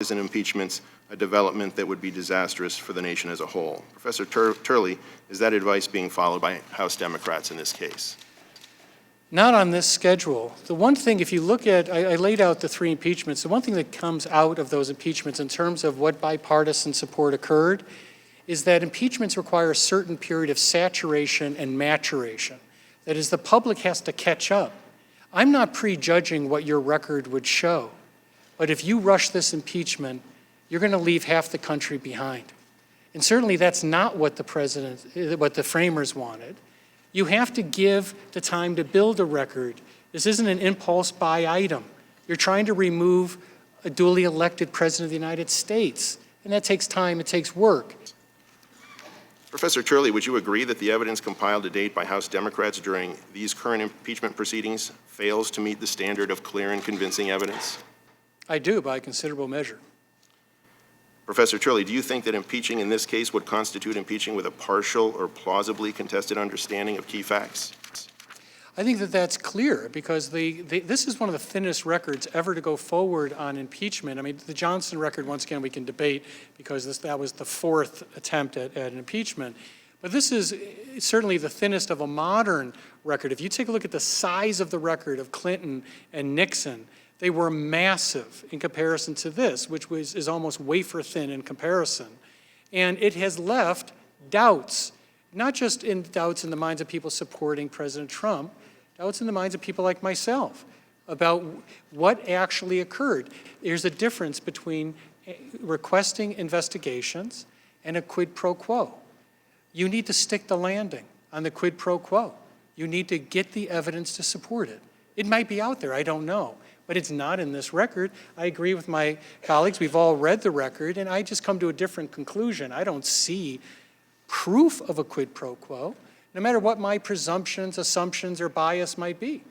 and impeachments a development that would be disastrous for the nation as a whole. Professor Turley, is that advice being followed by House Democrats in this case? Not on this schedule. The one thing, if you look at, I laid out the 3 impeachments, the one thing that comes out of those impeachments in terms of what bipartisan support occurred is that impeachments require a certain period of saturation and maturation. That is, the public has to catch up. I'm not prejudging what your record would show, but if you rush this impeachment, you're going to leave half the country behind. And certainly that's not what the framers wanted. You have to give the time to build a record. This isn't an impulse buy item. You're trying to remove a duly elected president of the United States, and that takes time, it takes work. Professor Turley, would you agree that the evidence compiled to date by House Democrats during these current impeachment proceedings fails to meet the standard of clear and convincing evidence? I do, by a considerable measure. Professor Turley, do you think that impeaching in this case would constitute impeaching with a partial or plausibly contested understanding of key facts? I think that that's clear because this is one of the thinnest records ever to go forward on impeachment. I mean, the Johnson record, once again, we can debate because that was the 4th attempt at an impeachment. But this is certainly the thinnest of a modern record. If you take a look at the size of the record of Clinton and Nixon, they were massive in comparison to this, which is almost wafer thin in comparison. And it has left doubts, not just doubts in the minds of people supporting President Trump, doubts in the minds of people like myself about what actually occurred. There's a difference between requesting investigations and a quid pro quo. You need to stick the landing on the quid pro quo. You need to get the evidence to support it. It might be out there, I don't know, but it's not in this record. I agree with my colleagues, we've all read the record, and I just come to a different conclusion. I don't see proof of a quid pro quo, no matter what my presumptions, assumptions, or bias might be.